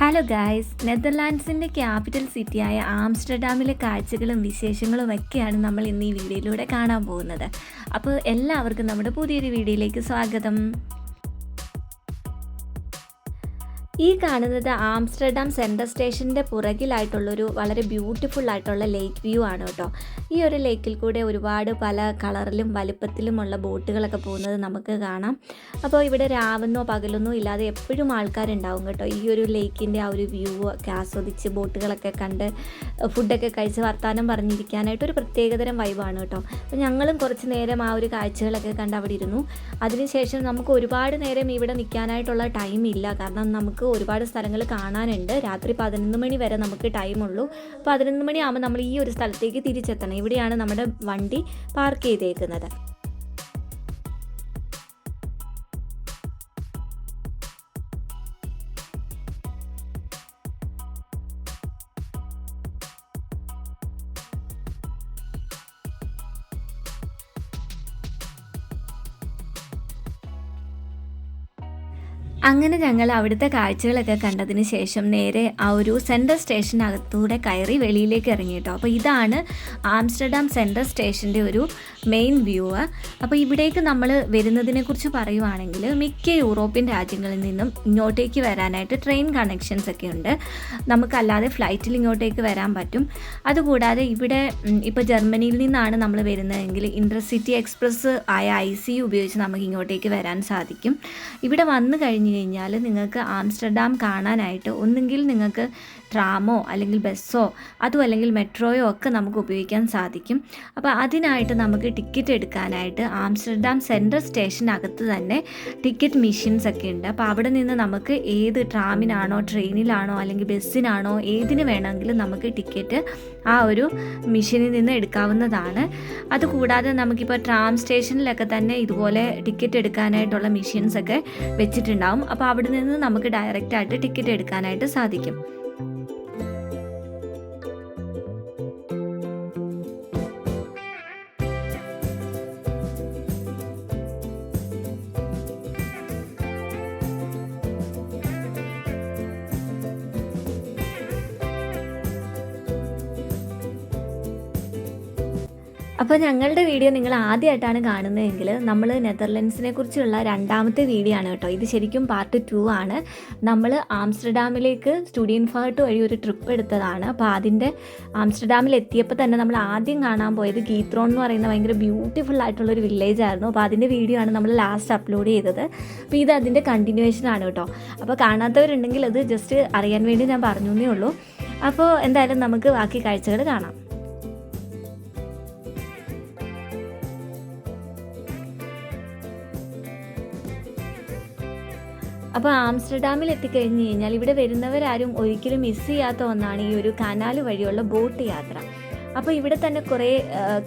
Hello guys, നെതർലാൻഡ്സിൻ്റെ capital സിറ്റിയായ ആംസ്റ്റർഡാമിലെ കാഴ്ചകളും വിശേഷങ്ങളും ഒക്കെയാണ് നമ്മൾ ഇന്ന് ഈ വീഡിയോയിലൂടെ കാണാൻ പോകുന്നത്. അപ്പോൾ എല്ലാവർക്കും നമ്മുടെ പുതിയൊരു വീഡിയോയിലേക്ക് സ്വാഗതം. ഈ കാണുന്നത് ആംസ്റ്റർഡാം സെൻട്രൽ സ്റ്റേഷൻ്റെ പുറകിലായിട്ടുള്ളൊരു വളരെ ബ്യൂട്ടിഫുൾ ആയിട്ടുള്ള ലേക്ക് വ്യൂ ആണ് കേട്ടോ. ഈ ഒരു ലേക്കിൽ കൂടെ ഒരുപാട് പല കളറിലും വലുപ്പത്തിലുമുള്ള ബോട്ടുകളൊക്കെ പോകുന്നത് നമുക്ക് കാണാം. അപ്പോൾ ഇവിടെ രാവെന്നോ പകലൊന്നോ ഇല്ലാതെ എപ്പോഴും ആൾക്കാരുണ്ടാവും കേട്ടോ. ഈ ഒരു ലേക്കിൻ്റെ ആ ഒരു വ്യൂ ഒക്കെ ആസ്വദിച്ച് ബോട്ടുകളൊക്കെ കണ്ട് ഫുഡൊക്കെ കഴിച്ച് വർത്താനം പറഞ്ഞിരിക്കാനായിട്ട് ഒരു പ്രത്യേകതരം വൈബാണ് കേട്ടോ. അപ്പോൾ ഞങ്ങളും കുറച്ച് നേരം ആ ഒരു കാഴ്ചകളൊക്കെ കണ്ട് അവിടെ ഇരുന്നു. അതിനുശേഷം നമുക്ക് ഒരുപാട് നേരം ഇവിടെ നിൽക്കാനായിട്ടുള്ള ടൈം ഇല്ല, കാരണം നമുക്ക് ഒരുപാട് സ്ഥലങ്ങൾ കാണാനുണ്ട്. രാത്രി 11 മണി വരെ നമുക്ക് ടൈമുള്ളൂ. 11 മണിയാകുമ്പോൾ നമ്മൾ ഈ ഒരു സ്ഥലത്തേക്ക് തിരിച്ചെത്തണം. ഇവിടെയാണ് നമ്മുടെ വണ്ടി പാർക്ക് ചെയ്തേക്കുന്നത്. അങ്ങനെ ഞങ്ങൾ അവിടുത്തെ കാഴ്ചകളൊക്കെ കണ്ടതിന് ശേഷം നേരെ ആ ഒരു സെൻട്രൽ സ്റ്റേഷനകത്തൂടെ കയറി വെളിയിലേക്ക് ഇറങ്ങി കേട്ടോ. അപ്പോൾ ഇതാണ് ആംസ്റ്റർഡാം സെൻട്രൽ സ്റ്റേഷൻ്റെ ഒരു മെയിൻ വ്യൂ. അപ്പോൾ ഇവിടേക്ക് നമ്മൾ വരുന്നതിനെക്കുറിച്ച് പറയുവാണെങ്കിൽ മിക്ക യൂറോപ്യൻ രാജ്യങ്ങളിൽ നിന്നും ഇങ്ങോട്ടേക്ക് വരാനായിട്ട് ട്രെയിൻ കണക്ഷൻസ് ഒക്കെ ഉണ്ട്. നമുക്കല്ലാതെ ഫ്ലൈറ്റിൽ ഇങ്ങോട്ടേക്ക് വരാൻ പറ്റും. അതുകൂടാതെ ഇവിടെ ഇപ്പോൾ ജർമ്മനിയിൽ നിന്നാണ് നമ്മൾ വരുന്നതെങ്കിൽ ഇൻ്റർസിറ്റി എക്സ്പ്രസ് ആയ IC ഉപയോഗിച്ച് നമുക്ക് ഇങ്ങോട്ടേക്ക് വരാൻ സാധിക്കും. ഇവിടെ വന്നു കഴിഞ്ഞാൽ നിങ്ങൾക്ക് ആംസ്റ്റർഡാം കാണാനായിട്ട് ഒന്നുകിൽ നിങ്ങൾക്ക് ട്രാമോ അല്ലെങ്കിൽ ബസ്സോ അതും അല്ലെങ്കിൽ മെട്രോയോ ഒക്കെ നമുക്ക് ഉപയോഗിക്കാൻ സാധിക്കും. അപ്പോൾ അതിനായിട്ട് നമുക്ക് ടിക്കറ്റ് എടുക്കാനായിട്ട് ആംസ്റ്റർഡാം സെൻട്രൽ സ്റ്റേഷനകത്ത് തന്നെ ടിക്കറ്റ് മെഷീൻസ് ഒക്കെ ഉണ്ട്. അപ്പോൾ അവിടെ നിന്ന് നമുക്ക് ഏത് ട്രാമിനാണോ ട്രെയിനിലാണോ അല്ലെങ്കിൽ ബസ്സിനാണോ ഏതിന് വേണമെങ്കിലും നമുക്ക് ടിക്കറ്റ് ആ ഒരു മെഷീനിൽ നിന്ന് എടുക്കാവുന്നതാണ്. അതുകൂടാതെ നമുക്കിപ്പോൾ ട്രാം സ്റ്റേഷനിലൊക്കെ തന്നെ ഇതുപോലെ ടിക്കറ്റ് എടുക്കാനായിട്ടുള്ള മെഷീൻസ് ഒക്കെ വെച്ചിട്ടുണ്ടാവും. അപ്പോൾ അവിടെ നിന്ന് നമുക്ക് ഡയറക്റ്റായിട്ട് ടിക്കറ്റ് എടുക്കാനായിട്ട് സാധിക്കും. അപ്പോൾ ഞങ്ങളുടെ വീഡിയോ നിങ്ങൾ ആദ്യമായിട്ടാണ് കാണുന്നതെങ്കിൽ നമ്മൾ നെതർലൻഡ്സിനെ കുറിച്ചുള്ള രണ്ടാമത്തെ വീഡിയോ ആണ് കേട്ടോ. ഇത് ശരിക്കും പാർട്ട് 2 ആണ്. നമ്മൾ ആംസ്റ്റർഡാമിലേക്ക് സ്റ്റുഡിയൻഫാർട്ട് വഴി ഒരു ട്രിപ്പ് എടുത്തതാണ്. അപ്പോൾ അതിൻ്റെ ആംസ്റ്റർഡാമിൽ എത്തിയപ്പോൾ തന്നെ നമ്മൾ ആദ്യം കാണാൻ പോയത് ഗീത്രോൺ എന്ന് പറയുന്ന ഭയങ്കര ബ്യൂട്ടിഫുൾ ആയിട്ടുള്ളൊരു വില്ലേജ് ആയിരുന്നു. അപ്പോൾ അതിൻ്റെ വീഡിയോ ആണ് നമ്മൾ ലാസ്റ്റ് അപ്ലോഡ് ചെയ്തത്. അപ്പോൾ ഇത് അതിൻ്റെ കണ്ടിന്യൂവേഷൻ ആണ് കേട്ടോ. അപ്പോൾ കാണാത്തവരുണ്ടെങ്കിൽ അത് ജസ്റ്റ് അറിയാൻ വേണ്ടി ഞാൻ പറഞ്ഞു എന്നേ ഉള്ളൂ. അപ്പോൾ എന്തായാലും നമുക്ക് ബാക്കി കാഴ്ചകൾ കാണാം. അപ്പോൾ ആംസ്റ്റർഡാമിൽ എത്തിക്കഴിഞ്ഞ് കഴിഞ്ഞാൽ ഇവിടെ വരുന്നവരാരും ഒരിക്കലും മിസ് ചെയ്യാത്ത ഒന്നാണ് ഈ ഒരു കനാൽ വഴിയുള്ള ബോട്ട് യാത്ര. അപ്പോൾ ഇവിടെ തന്നെ കുറേ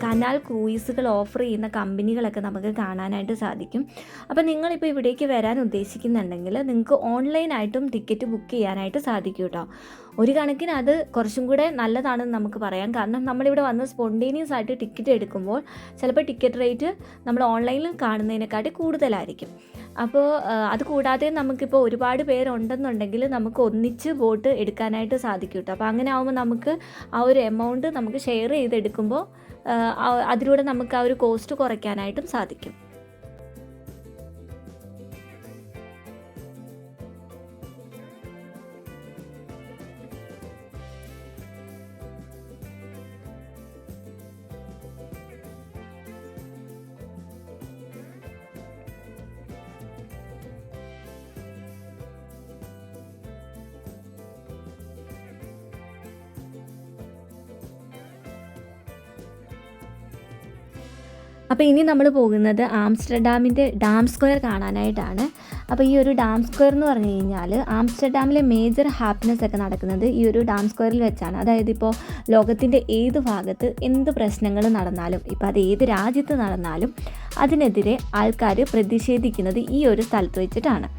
കനാൽ ക്രൂയിസുകൾ ഓഫർ ചെയ്യുന്ന കമ്പനികളൊക്കെ നമുക്ക് കാണാനായിട്ട് സാധിക്കും. അപ്പോൾ നിങ്ങളിപ്പോൾ ഇവിടേക്ക് വരാൻ ഉദ്ദേശിക്കുന്നുണ്ടെങ്കിൽ നിങ്ങൾക്ക് ഓൺലൈനായിട്ടും ടിക്കറ്റ് ബുക്ക് ചെയ്യാനായിട്ട് സാധിക്കും കേട്ടോ. ഒരു കണക്കിന് അത് കുറച്ചും കൂടെ നല്ലതാണെന്ന് നമുക്ക് പറയാം. കാരണം നമ്മളിവിടെ വന്ന് സ്പോണ്ടേനിയസ് ആയിട്ട് ടിക്കറ്റ് എടുക്കുമ്പോൾ ചിലപ്പോൾ ടിക്കറ്റ് റേറ്റ് നമ്മൾ ഓൺലൈനിൽ കാണുന്നതിനെക്കാട്ടി കൂടുതലായിരിക്കും. അപ്പോൾ അതുകൂടാതെ നമുക്കിപ്പോൾ ഒരുപാട് പേരുണ്ടെന്നുണ്ടെങ്കിൽ നമുക്ക് ഒന്നിച്ച് ബോട്ട് എടുക്കാനായിട്ട് സാധിക്കും കേട്ടോ. അപ്പോൾ അങ്ങനെ ആകുമ്പോൾ നമുക്ക് ആ ഒരു എമൗണ്ട് നമുക്ക് ഷെയർ ചെയ്തെടുക്കുമ്പോൾ അതിലൂടെ നമുക്ക് ആ ഒരു കോസ്റ്റ് കുറയ്ക്കാനായിട്ടും സാധിക്കും. അപ്പോൾ ഇനി നമ്മൾ പോകുന്നത് ആംസ്റ്റർഡാമിൻ്റെ ഡാം സ്ക്വയർ കാണാനായിട്ടാണ്. അപ്പോൾ ഈ ഒരു ഡാം സ്ക്വയർ എന്ന് പറഞ്ഞു കഴിഞ്ഞാൽ ആംസ്റ്റർഡാമിലെ മേജർ ഹാപ്പിനെസ് ഒക്കെ നടക്കുന്നത് ഈ ഒരു ഡാം സ്ക്വയറിൽ വെച്ചാണ്. അതായത് ഇപ്പോൾ ലോകത്തിൻ്റെ ഏത് ഭാഗത്ത് എന്ത് പ്രശ്നങ്ങൾ നടന്നാലും, ഇപ്പോൾ അത് ഏത് രാജ്യത്ത് നടന്നാലും അതിനെതിരെ ആൾക്കാർ പ്രതിഷേധിക്കുന്നത് ഈ ഒരു സ്ഥലത്ത് വെച്ചിട്ടാണ്.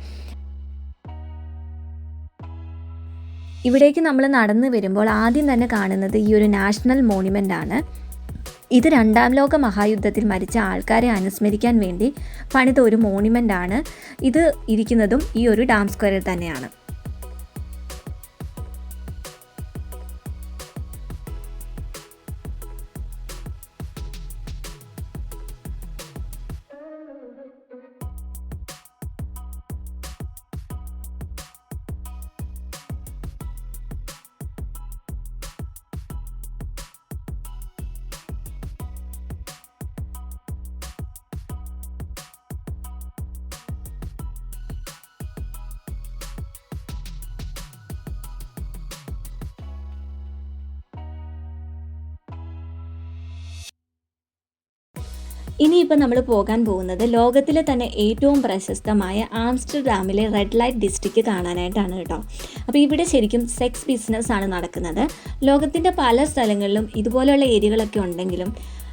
ഇവിടേക്ക് നമ്മൾ നടന്നു വരുമ്പോൾ ആദ്യം തന്നെ കാണുന്നത് ഈ ഒരു നാഷണൽ മോണുമെൻ്റ് ആണ്. ഇത് രണ്ടാം ലോക മഹായുദ്ധത്തിൽ മരിച്ച ആൾക്കാരെ അനുസ്മരിക്കാൻ വേണ്ടി പണിത ഒരു മോണുമെൻ്റ് ആണ്. ഇത് ഇരിക്കുന്നതും ഈ ഒരു ഡാം സ്ക്വയറിൽ തന്നെയാണ്. ഇനിയിപ്പോൾ നമ്മൾ പോകാൻ പോകുന്നത് ലോകത്തിലെ തന്നെ ഏറ്റവും പ്രശസ്തമായ ആംസ്റ്റർഡാമിലെ റെഡ് ലൈറ്റ് ഡിസ്ട്രിക്റ്റ് കാണാനായിട്ടാണ് കേട്ടോ. അപ്പോൾ ഇവിടെ ശരിക്കും സെക്സ് ബിസിനസ് ആണ് നടക്കുന്നത്. ലോകത്തിൻ്റെ പല സ്ഥലങ്ങളിലും ഇതുപോലെയുള്ള ഏരിയകളൊക്കെ ഉണ്ടെങ്കിലും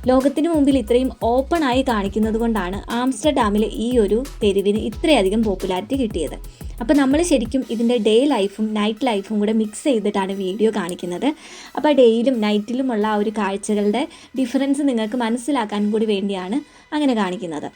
ലോകത്തിന് മുമ്പിൽ ഇത്രയും ഓപ്പൺ ആയി കാണിക്കുന്നത് കൊണ്ടാണ് ആംസ്റ്റർഡാമിലെ ഈ ഒരു തെരുവിന് ഇത്രയധികം പോപ്പുലാരിറ്റി കിട്ടിയത്. അപ്പോൾ നമ്മൾ ശരിക്കും ഇതിൻ്റെ ഡേ ലൈഫും നൈറ്റ് ലൈഫും കൂടെ മിക്സ് ചെയ്തിട്ടാണ് വീഡിയോ കാണിക്കുന്നത്. അപ്പോൾ ഡേയിലും നൈറ്റിലുമുള്ള ആ ഒരു കാഴ്ചകളുടെ ഡിഫറൻസ് നിങ്ങൾക്ക് മനസ്സിലാക്കാൻ കൂടി വേണ്ടിയാണ് അങ്ങനെ കാണിക്കുന്നത്.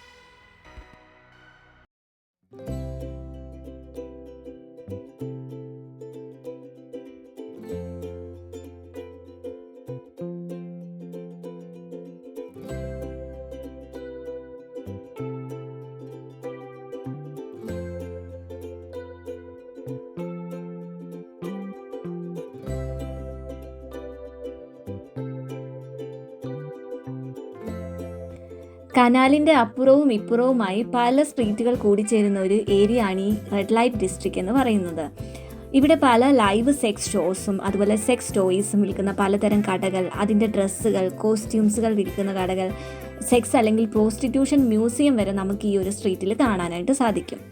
കനാലിൻ്റെ അപ്പുറവും ഇപ്പുറവുമായി പല സ്ട്രീറ്റുകൾ കൂടിച്ചേരുന്ന ഒരു ഏരിയ ആണ് ഈ റെഡ് ലൈറ്റ് ഡിസ്ട്രിക്റ്റ് എന്ന് പറയുന്നത്. ഇവിടെ പല ലൈവ് സെക്സ് ഷോസും അതുപോലെ സെക്സ് ടോയ്സും വിൽക്കുന്ന പലതരം കടകൾ, അതിൻ്റെ ഡ്രസ്സുകൾ, കോസ്റ്റ്യൂംസുകൾ വിൽക്കുന്ന കടകൾ, സെക്സ് അല്ലെങ്കിൽ പ്രോസ്റ്റിറ്റ്യൂഷൻ മ്യൂസിയം വരെ നമുക്ക് ഈ ഒരു സ്ട്രീറ്റിൽ കാണാനായിട്ട് സാധിക്കും.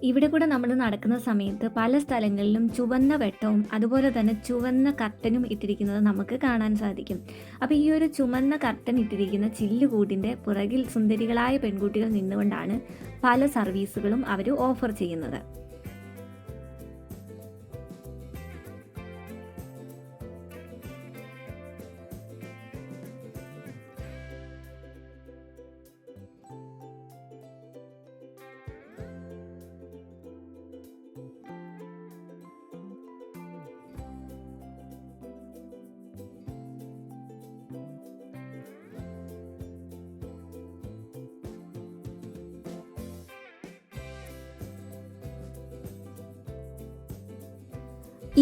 ഇവിടെ കൂടെ നമ്മൾ നടക്കുന്ന സമയത്ത് പല സ്ഥലങ്ങളിലും ചുവന്ന വെട്ടവും അതുപോലെ തന്നെ ചുവന്ന കർട്ടനും ഇട്ടിരിക്കുന്നത് നമുക്ക് കാണാൻ സാധിക്കും. അപ്പോൾ ഈ ഒരു ചുവന്ന കർട്ടൻ ഇട്ടിരിക്കുന്ന ചില്ലുകൂടിൻ്റെ പുറകിൽ സുന്ദരികളായ പെൺകുട്ടികൾ നിന്നുകൊണ്ടാണ് പല സർവീസുകളും അവർ ഓഫർ ചെയ്യുന്നത്.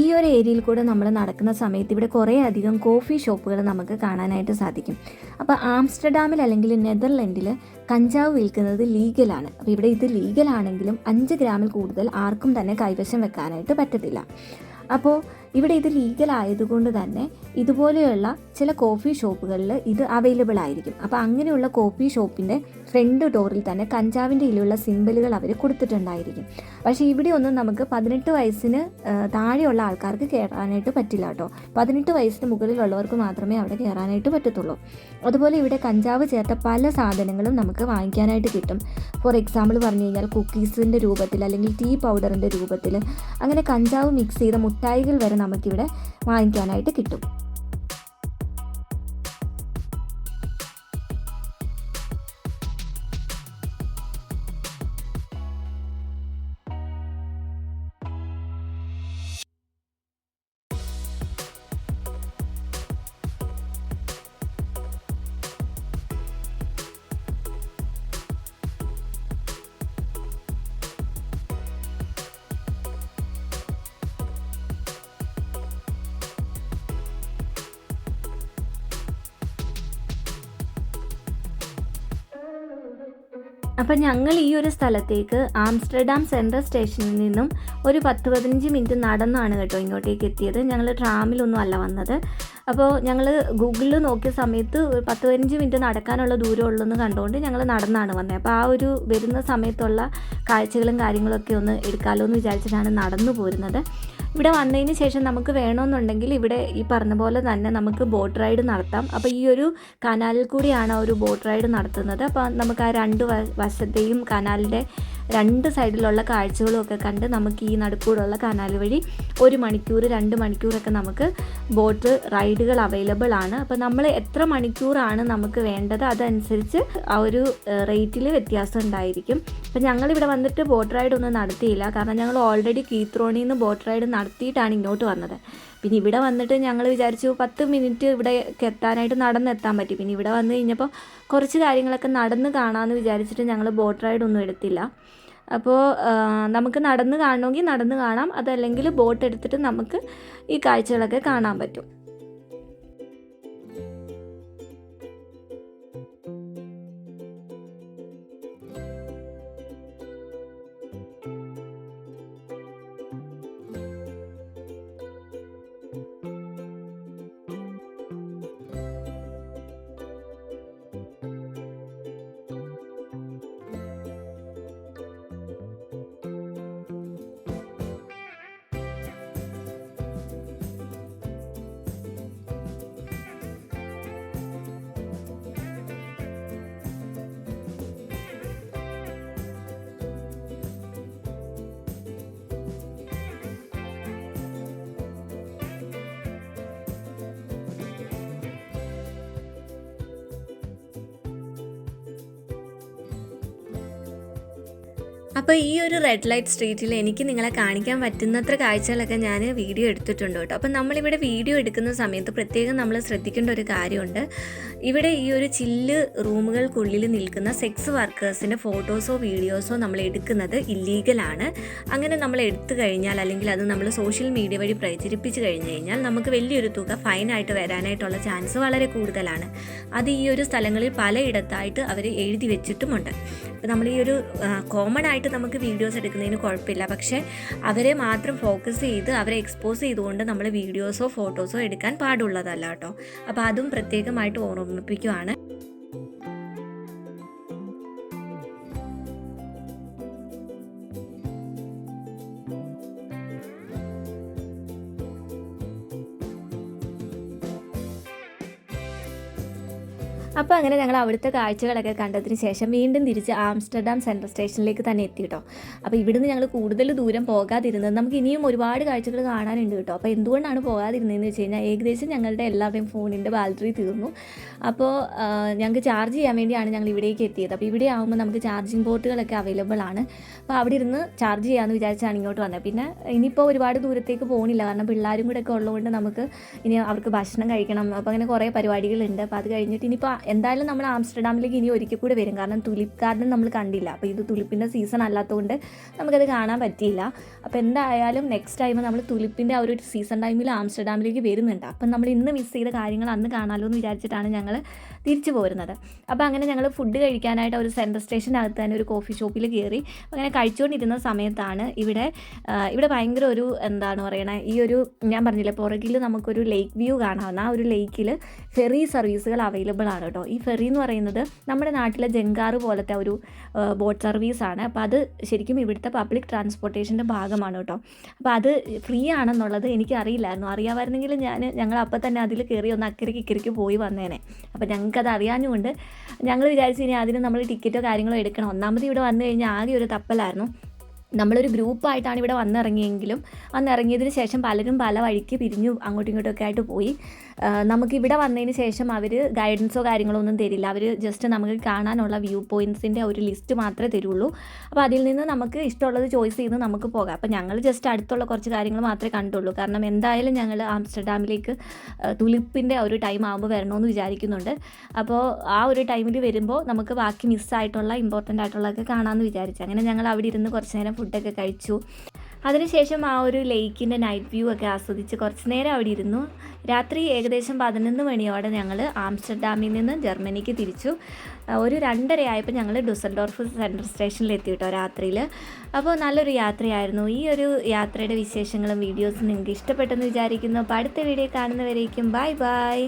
ഈ ഒരു ഏരിയയിൽ കൂടെ നമ്മൾ നടക്കുന്ന സമയത്ത് ഇവിടെ കുറേ അധികം കോഫി ഷോപ്പുകൾ നമുക്ക് കാണാനായിട്ട് സാധിക്കും. അപ്പോൾ ആംസ്റ്റർഡാമിൽ അല്ലെങ്കിൽ നെതർലൻഡിൽ കഞ്ചാവ് വിൽക്കുന്നത് ലീഗലാണ്. അപ്പോൾ ഇവിടെ ഇത് ലീഗലാണെങ്കിലും 5 ഗ്രാമിൽ കൂടുതൽ ആർക്കും തന്നെ കൈവശം വെക്കാനായിട്ട് പറ്റത്തില്ല. അപ്പോൾ ഇവിടെ ഇത് ലീഗൽ ആയതുകൊണ്ട് തന്നെ ഇതുപോലെയുള്ള ചില കോഫി ഷോപ്പുകളിൽ ഇത് അവൈലബിൾ ആയിരിക്കും. അപ്പോൾ അങ്ങനെയുള്ള കോഫി ഷോപ്പിൻ്റെ ഫ്രണ്ട് ഡോറിൽ തന്നെ കഞ്ചാവിൻ്റെ ഇതിലുള്ള സിമ്പലുകൾ അവർ കൊടുത്തിട്ടുണ്ടായിരിക്കും. പക്ഷേ ഇവിടെ ഒന്നും നമുക്ക് 18 വയസ്സിന് താഴെയുള്ള ആൾക്കാർക്ക് കയറാനായിട്ട് പറ്റില്ല കേട്ടോ. 18 വയസ്സിന് മുകളിലുള്ളവർക്ക് മാത്രമേ അവിടെ കയറാനായിട്ട് പറ്റത്തുള്ളൂ. അതുപോലെ ഇവിടെ കഞ്ചാവ് ചേർത്ത പല സാധനങ്ങളും നമുക്ക് വാങ്ങിക്കാനായിട്ട് കിട്ടും. ഫോർ എക്സാമ്പിൾ പറഞ്ഞു കഴിഞ്ഞാൽ കുക്കീസിൻ്റെ രൂപത്തിൽ അല്ലെങ്കിൽ ടീ പൗഡറിൻ്റെ രൂപത്തിൽ അങ്ങനെ കഞ്ചാവ് മിക്സ് ചെയ്ത മുട്ടായികൾ വരെ നമുക്കിവിടെ വാങ്ങിക്കാനായിട്ട് കിട്ടും. അപ്പം ഞങ്ങൾ ഈ ഒരു സ്ഥലത്തേക്ക് ആംസ്റ്റർഡാം സെൻട്രൽ സ്റ്റേഷനിൽ നിന്നും ഒരു 10-15 മിനിറ്റ് നടന്നാണ് കേട്ടോ ഇങ്ങോട്ടേക്ക് എത്തിയത്. ഞങ്ങൾ ട്രാമിലൊന്നും അല്ല വന്നത്. അപ്പോൾ ഞങ്ങൾ ഗൂഗിളിൽ നോക്കിയ സമയത്ത് 10-15 മിനിറ്റ് നടക്കാനുള്ള ദൂരമുള്ളെന്ന് കണ്ടുകൊണ്ട് ഞങ്ങൾ നടന്നാണ് വന്നത്. അപ്പോൾ ആ ഒരു വരുന്ന സമയത്തുള്ള കാഴ്ചകളും കാര്യങ്ങളൊക്കെ ഒന്ന് എടുക്കാമല്ലോ എന്ന് വിചാരിച്ചിട്ടാണ് നടന്നു പോരുന്നത്. ഇവിടെ വന്നതിന് ശേഷം നമുക്ക് വേണമെന്നുണ്ടെങ്കിൽ ഇവിടെ ഈ പറഞ്ഞ പോലെ തന്നെ നമുക്ക് ബോട്ട് റൈഡ് നടത്താം. അപ്പോൾ ഈ ഒരു കനാലിൽ കൂടിയാണ് ഒരു ബോട്ട് റൈഡ് നടത്തുന്നത്. അപ്പോൾ നമുക്ക് ആ 2 വശത്തെയും കനാലിൻ്റെ 2 സൈഡിലുള്ള കാഴ്ചകളും ഒക്കെ കണ്ട് നമുക്ക് ഈ നടുക്കൂടുള്ള കനാൽ വഴി 1 മണിക്കൂർ 2 മണിക്കൂറൊക്കെ നമുക്ക് ബോട്ട് റൈഡുകൾ അവൈലബിൾ ആണ്. അപ്പോൾ നമ്മൾ എത്ര മണിക്കൂറാണ് നമുക്ക് വേണ്ടത് അതനുസരിച്ച് ആ ഒരു റേറ്റിൽ വ്യത്യാസം ഉണ്ടായിരിക്കും. അപ്പോൾ ഞങ്ങളിവിടെ വന്നിട്ട് ബോട്ട് റൈഡ് ഒന്നും നടത്തിയില്ല. കാരണം ഞങ്ങൾ ഓൾറെഡി കീത്രോണിയിൽ നിന്ന് ബോട്ട് റൈഡ് നടത്തിയിട്ടാണ് ഇങ്ങോട്ട് വന്നത്. പിന്നെ ഇവിടെ വന്നിട്ട് ഞങ്ങൾ വിചാരിച്ചു 10 മിനിറ്റ് ഇവിടെ എത്താനായിട്ട് നടന്നെത്താൻ പറ്റി. പിന്നെ ഇവിടെ വന്നു കഴിഞ്ഞപ്പോൾ കുറച്ച് കാര്യങ്ങളൊക്കെ നടന്ന് കാണാമെന്ന് വിചാരിച്ചിട്ട് ഞങ്ങൾ ബോട്ട് റൈഡ് ഒന്നും എടുത്തില്ല. അപ്പോൾ നമുക്ക് നടന്ന് കാണണമെങ്കിൽ നടന്ന് കാണാം, അതല്ലെങ്കിൽ ബോട്ട് എടുത്തിട്ട് നമുക്ക് ഈ കാഴ്ചകളൊക്കെ കാണാൻ പറ്റും. അപ്പോൾ ഈ ഒരു റെഡ് ലൈറ്റ് സ്ട്രീറ്റിൽ എനിക്ക് നിങ്ങളെ കാണിക്കാൻ പറ്റുന്നത്ര കാഴ്ചകളൊക്കെ ഞാൻ വീഡിയോ എടുത്തിട്ടുണ്ട് കേട്ടോ. അപ്പം നമ്മളിവിടെ വീഡിയോ എടുക്കുന്ന സമയത്ത് പ്രത്യേകം നമ്മൾ ശ്രദ്ധിക്കേണ്ട ഒരു കാര്യമുണ്ട്. ഇവിടെ ഈ ഒരു ചില്ല് റൂമുകൾക്കുള്ളിൽ നിൽക്കുന്ന സെക്സ് വർക്കേഴ്സിൻ്റെ ഫോട്ടോസോ വീഡിയോസോ നമ്മൾ എടുക്കുന്നത് ഇല്ലീഗലാണ്. അങ്ങനെ നമ്മൾ എടുത്തു കഴിഞ്ഞാൽ, അല്ലെങ്കിൽ അത് നമ്മൾ സോഷ്യൽ മീഡിയ വഴി പ്രചരിപ്പിച്ച് കഴിഞ്ഞ് കഴിഞ്ഞാൽ നമുക്ക് വലിയൊരു തുക ഫൈനായിട്ട് വരാനായിട്ടുള്ള ചാൻസ് വളരെ കൂടുതലാണ്. അത് ഈ ഒരു സ്ഥലങ്ങളിൽ പലയിടത്തായിട്ട് അവർ എഴുതി വെച്ചിട്ടുമുണ്ട്. നമ്മൾ ഈ ഒരു കോമൺ ആയിട്ട് നമുക്ക് വീഡിയോസ് എടുക്കുന്നതിന് കുഴപ്പമില്ല, പക്ഷേ അവരെ മാത്രം ഫോക്കസ് ചെയ്ത് അവരെ എക്സ്പോസ് ചെയ്തുകൊണ്ട് നമ്മൾ വീഡിയോസോ ഫോട്ടോസോ എടുക്കാൻ പാടുള്ളതല്ല കേട്ടോ. അപ്പോൾ അതും പ്രത്യേകമായിട്ട് ഓർമ്മിപ്പിക്കുവാണ്. അപ്പോൾ അങ്ങനെ ഞങ്ങൾ അവിടുത്തെ കാഴ്ചകളൊക്കെ കണ്ടതിന് ശേഷം വീണ്ടും തിരിച്ച് ആംസ്റ്റർഡാം സെൻട്രൽ സ്റ്റേഷനിലേക്ക് തന്നെ എത്തി കേട്ടോ. അപ്പോൾ ഇവിടുന്ന് ഞങ്ങൾ കൂടുതൽ ദൂരം പോകാതിരുന്നത്, നമുക്ക് ഇനിയും ഒരുപാട് കാഴ്ചകൾ കാണാനുണ്ട് കേട്ടോ. അപ്പോൾ എന്തുകൊണ്ടാണ് പോകാതിരുന്നതെന്ന് വെച്ച് കഴിഞ്ഞാൽ ഏകദേശം ഞങ്ങളുടെ എല്ലാവരുടെയും ഫോണിൻ്റെ ബാറ്ററി തീർന്നു. അപ്പോൾ ഞങ്ങൾക്ക് ചാർജ് ചെയ്യാൻ വേണ്ടിയാണ് ഞങ്ങൾ ഇവിടേക്ക് എത്തിയത്. അപ്പോൾ ഇവിടെ ആകുമ്പോൾ നമുക്ക് ചാർജിങ് പോർട്ടുകളൊക്കെ അവൈലബിൾ ആണ്. അപ്പോൾ അവിടെ ഇരുന്ന് ചാർജ് ചെയ്യാമെന്ന് വിചാരിച്ചാണ് ഇങ്ങോട്ട് വന്നത്. പിന്നെ ഇനിയിപ്പോൾ ഒരുപാട് ദൂരത്തേക്ക് പോകുന്നില്ല, കാരണം പിള്ളേരും കൂടെ ഒക്കെ ഉള്ളതുകൊണ്ട് നമുക്ക് ഇനി അവർക്ക് ഭക്ഷണം കഴിക്കണം. അപ്പോൾ അങ്ങനെ കുറേ പരിപാടികളുണ്ട്. അപ്പോൾ അത് കഴിഞ്ഞിട്ട് ഇനിയിപ്പോൾ എന്തായാലും നമ്മൾ ആംസ്റ്റർഡാമിലേക്ക് ഇനി ഒരിക്കൽ കൂടെ വരും, കാരണം തുലിപ്പ് ഗാർഡൻ നമ്മൾ കണ്ടില്ല. അപ്പോൾ ഇത് തുലിപ്പിൻ്റെ സീസൺ അല്ലാത്തതുകൊണ്ട് നമുക്കത് കാണാൻ പറ്റിയില്ല. അപ്പോൾ എന്തായാലും നെക്സ്റ്റ് ടൈം നമ്മൾ തുലിപ്പിൻ്റെ ആ ഒരു സീസൺ ടൈമിൽ ആംസ്റ്റർഡാമിലേക്ക് വരുന്നുണ്ട്. അപ്പം നമ്മൾ ഇന്ന് മിസ് ചെയ്ത കാര്യങ്ങൾ അന്ന് കാണാമല്ലോ എന്ന് വിചാരിച്ചിട്ടാണ് ഞങ്ങൾ തിരിച്ചു പോരുന്നത്. അപ്പോൾ അങ്ങനെ ഞങ്ങൾ ഫുഡ് കഴിക്കാനായിട്ട് ഒരു സെൻട്രൽ സ്റ്റേഷനകത്ത് തന്നെ ഒരു കോഫി ഷോപ്പിൽ കയറി. അങ്ങനെ കഴിച്ചുകൊണ്ടിരുന്ന സമയത്താണ് ഇവിടെ ഭയങ്കര ഒരു എന്താണ് പറയണേ, ഈ ഒരു ഞാൻ പറഞ്ഞില്ലേ പുറകിൽ നമുക്കൊരു ലേക്ക് വ്യൂ കാണാവുന്ന ആ ഒരു ലേക്കിൽ ഫെറി സർവീസുകൾ അവൈലബിൾ ആണ് കേട്ടോ. ഈ ഫെറി എന്ന് പറയുന്നത് നമ്മുടെ നാട്ടിലെ ജങ്കാറ് പോലത്തെ ഒരു ബോട്ട് സർവീസാണ്. അപ്പോൾ അത് ശരിക്കും ഇവിടുത്തെ പബ്ലിക് ട്രാൻസ്പോർട്ടേഷൻ്റെ ഭാഗമാണ് കേട്ടോ. അപ്പോൾ അത് ഫ്രീ ആണെന്നുള്ളത് എനിക്ക് അറിയില്ലായിരുന്നു. അറിയാമായിരുന്നെങ്കിൽ ഞങ്ങൾ അപ്പം തന്നെ അതിൽ കയറി ഒന്ന് അക്കരയ്ക്ക് ഇക്കരയ്ക്ക് പോയി വന്നേനെ. അപ്പോൾ ഞങ്ങൾക്കത് അറിയാഞ്ഞുകൊണ്ട് ഞങ്ങൾ വിചാരിച്ചു ഇനി അതിന് നമ്മൾ ടിക്കറ്റോ കാര്യങ്ങളോ എടുക്കണം. ഒന്നാമത് ഇവിടെ വന്നു കഴിഞ്ഞാൽ ആകെ ഒരു തപ്പലായിരുന്നു. നമ്മളൊരു ഗ്രൂപ്പായിട്ടാണ് ഇവിടെ വന്നിറങ്ങിയെങ്കിലും വന്നിറങ്ങിയതിന് ശേഷം പലരും പല വഴിക്ക് പിരിഞ്ഞു അങ്ങോട്ടും ഇങ്ങോട്ടൊക്കെ ആയിട്ട് പോയി. നമുക്കിവിടെ വന്നതിന് ശേഷം അവർ ഗൈഡൻസോ കാര്യങ്ങളോ ഒന്നും തരില്ല. അവർ ജസ്റ്റ് നമുക്ക് കാണാനുള്ള വ്യൂ പോയിൻറ്റ്സിൻ്റെ ഒരു ലിസ്റ്റ് മാത്രമേ തരുള്ളൂ. അപ്പോൾ അതിൽ നിന്ന് നമുക്ക് ഇഷ്ടമുള്ളത് ചോയ്സ് ചെയ്ത് നമുക്ക് പോകാം. അപ്പോൾ ഞങ്ങൾ ജസ്റ്റ് അടുത്തുള്ള കുറച്ച് കാര്യങ്ങൾ മാത്രമേ കണ്ടുള്ളൂ. കാരണം എന്തായാലും ഞങ്ങൾ ആംസ്റ്റർഡാമിലേക്ക് തുലിപ്പിൻ്റെ ഒരു ടൈം ആകുമ്പോൾ വരണമെന്ന് വിചാരിക്കുന്നുണ്ട്. അപ്പോൾ ആ ഒരു ടൈമിൽ വരുമ്പോൾ നമുക്ക് ബാക്കി മിസ്സായിട്ടുള്ള ഇമ്പോർട്ടൻ്റ് ആയിട്ടുള്ളതൊക്കെ കാണാമെന്ന് വിചാരിച്ചു. അങ്ങനെ ഞങ്ങൾ അവിടെ ഇരുന്ന് കുറച്ച് നേരം ഫുഡൊക്കെ കഴിച്ചു. അതിനുശേഷം ആ ഒരു ലേക്കിൻ്റെ നൈറ്റ് വ്യൂ ഒക്കെ ആസ്വദിച്ച് കുറച്ച് നേരം അവിടെ ഇരുന്നു. രാത്രി ഏകദേശം 11 മണിയോടെ ഞങ്ങൾ ആംസ്റ്റർഡാമിൽ നിന്ന് ജർമ്മനിക്ക് തിരിച്ചു. ഒരു 2:30 ആയപ്പോൾ ഞങ്ങൾ ഡുസൽഡോർഫ് സെൻട്രൽ സ്റ്റേഷനിൽ എത്തി കേട്ടോ രാത്രിയിൽ. അപ്പോൾ നല്ലൊരു യാത്രയായിരുന്നു. ഈ ഒരു യാത്രയുടെ വിശേഷങ്ങളും വീഡിയോസും നിങ്ങൾക്ക് ഇഷ്ടപ്പെട്ടെന്ന് വിചാരിക്കുന്നു. അപ്പോൾ അടുത്ത വീഡിയോ കാണുന്നവരേക്കും ബൈ ബൈ.